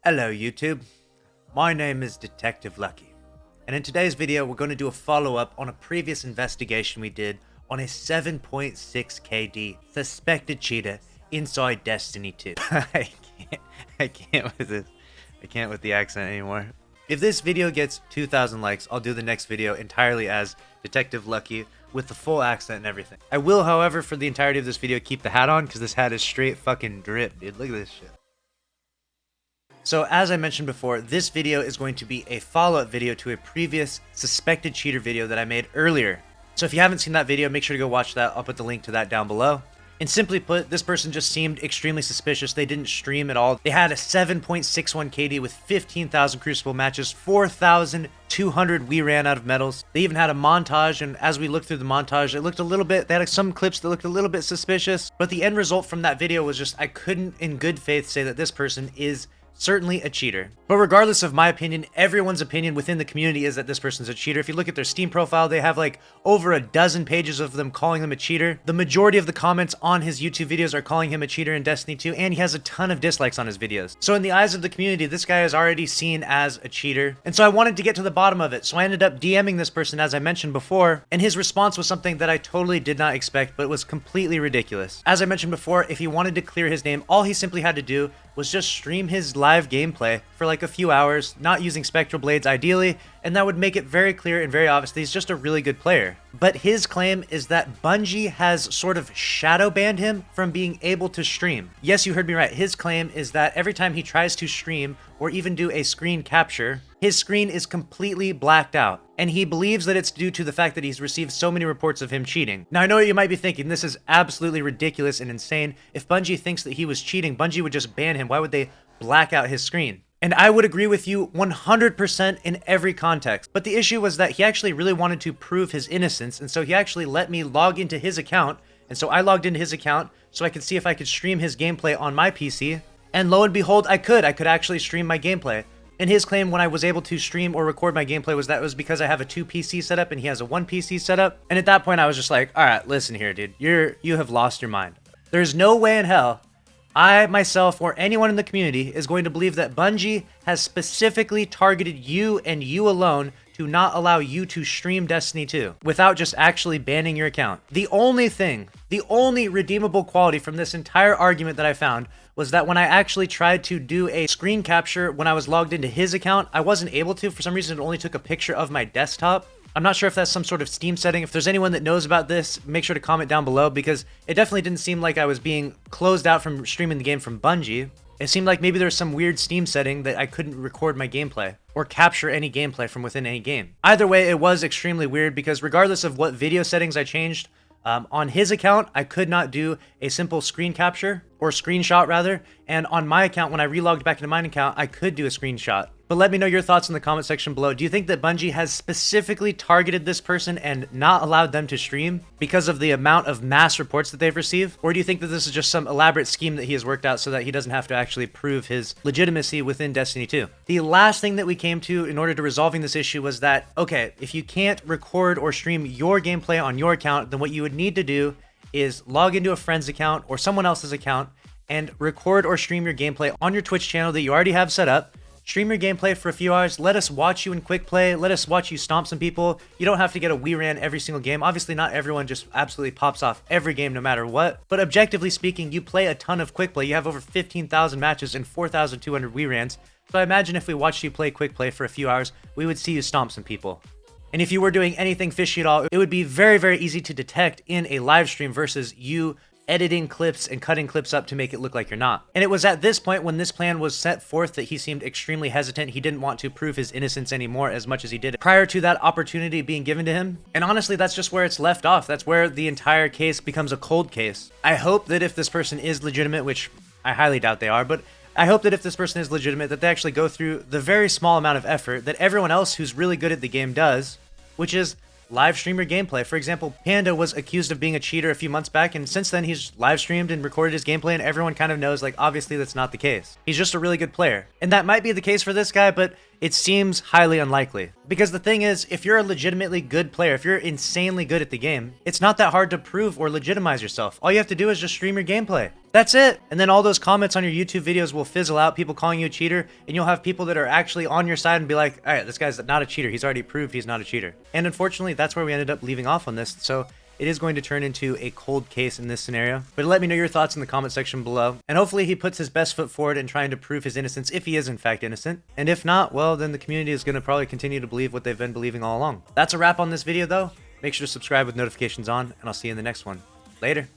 Hello YouTube, my name is Detective Lucky, and in today's video we're going to do a follow-up on a previous investigation we did on a 7.6 KD suspected cheater inside Destiny 2. I can't with this. I can't with the accent anymore. If this video gets 2,000 likes, I'll do the next video entirely as Detective Lucky with the full accent and everything. I will, however, for the entirety of this video keep the hat on because this hat is straight fucking drip, dude. Look at this shit. So as I mentioned before, this video is going to be a follow-up video to a previous suspected cheater video that I made earlier. So if you haven't seen that video, make sure to go watch that. I'll put the link to that down below. And simply put, this person just seemed extremely suspicious. They didn't stream at all. They had a 7.61 KD with 15,000 Crucible matches, 4,200 we ran out of medals. They even had a montage, and as we looked through the montage, it looked a little bit, they had some clips that looked a little bit suspicious. But the end result from that video was just, I couldn't in good faith say that this person is certainly a cheater. But regardless of my opinion, everyone's opinion within the community is that this person's a cheater. If you look at their Steam profile, they have like over a dozen pages of them calling him a cheater. The majority of the comments on his YouTube videos are calling him a cheater in Destiny 2, and he has a ton of dislikes on his videos. So in the eyes of the community, this guy is already seen as a cheater. And so I wanted to get to the bottom of it. So I ended up DMing this person, as I mentioned before, and his response was something that I totally did not expect, but was completely ridiculous. As I mentioned before, if he wanted to clear his name, all he simply had to do was just stream his live gameplay for like a few hours, not using Spectral Blades ideally, and that would make it very clear and very obvious that he's just a really good player. But his claim is that Bungie has sort of shadow banned him from being able to stream. Yes, you heard me right. His claim is that every time he tries to stream or even do a screen capture, his screen is completely blacked out. And he believes that it's due to the fact that he's received so many reports of him cheating. Now, I know what you might be thinking. This is absolutely ridiculous and insane. If Bungie thinks that he was cheating, Bungie would just ban him. Why would they black out his screen? And I would agree with you 100% in every context. But the issue was that he actually really wanted to prove his innocence, and so he actually let me log into his account. And so I logged into his account so I could see if I could stream his gameplay on my PC. And lo and behold, I could actually stream my gameplay. And his claim when I was able to stream or record my gameplay was that it was because I have a 2 PC setup and he has a 1 PC setup. And at that point I was just like, all right, listen here, dude, you have lost your mind. There's no way in hell I, myself, or anyone in the community is going to believe that Bungie has specifically targeted you and you alone to not allow you to stream Destiny 2 without just actually banning your account. The only redeemable quality from this entire argument that I found was that when I actually tried to do a screen capture when I was logged into his account, I wasn't able to. For some reason, it only took a picture of my desktop. I'm not sure if that's some sort of Steam setting. If there's anyone that knows about this, make sure to comment down below, because it definitely didn't seem like I was being closed out from streaming the game from Bungie. It seemed like maybe there was some weird Steam setting that I couldn't record my gameplay or capture any gameplay from within any game. Either way, it was extremely weird because regardless of what video settings I changed, on his account, I could not do a simple screen capture, or screenshot rather, and on my account, when I relogged back into mine account, I could do a screenshot. But let me know your thoughts in the comment section below. Do you think that Bungie has specifically targeted this person and not allowed them to stream because of the amount of mass reports that they've received? Or do you think that this is just some elaborate scheme that he has worked out so that he doesn't have to actually prove his legitimacy within Destiny 2? The last thing that we came to in order to resolving this issue was that, okay, if you can't record or stream your gameplay on your account, then what you would need to do is log into a friend's account or someone else's account and record or stream your gameplay on your Twitch channel that you already have set up. Stream your gameplay for a few hours. Let us watch you in quick play. Let us watch you stomp some people. You don't have to get a we ran every single game. Obviously, not everyone just absolutely pops off every game no matter what. But objectively speaking, you play a ton of quick play. You have over 15,000 matches and 4,200 we rans. So I imagine if we watched you play quick play for a few hours, we would see you stomp some people. And if you were doing anything fishy at all, it would be very, very easy to detect in a live stream versus you editing clips and cutting clips up to make it look like you're not. And it was at this point when this plan was set forth that he seemed extremely hesitant. He didn't want to prove his innocence anymore as much as he did prior to that opportunity being given to him. And honestly, that's just where it's left off. That's where the entire case becomes a cold case. I hope that if this person is legitimate, which I highly doubt they are, but I hope that if this person is legitimate, that they actually go through the very small amount of effort that everyone else who's really good at the game does, which is live stream your gameplay. For example, Panda was accused of being a cheater a few months back, and since then he's live streamed and recorded his gameplay, and everyone kind of knows, like, obviously that's not the case. He's just a really good player. And that might be the case for this guy, but it seems highly unlikely. Because the thing is, if you're a legitimately good player, if you're insanely good at the game, it's not that hard to prove or legitimize yourself. All you have to do is just stream your gameplay. That's it. And then all those comments on your YouTube videos will fizzle out, people calling you a cheater, and you'll have people that are actually on your side and be like, all right, this guy's not a cheater. He's already proved he's not a cheater. And unfortunately, that's where we ended up leaving off on this. So it is going to turn into a cold case in this scenario. But let me know your thoughts in the comment section below. And hopefully he puts his best foot forward in trying to prove his innocence if he is in fact innocent. And if not, well, then the community is going to probably continue to believe what they've been believing all along. That's a wrap on this video though. Make sure to subscribe with notifications on, and I'll see you in the next one. Later.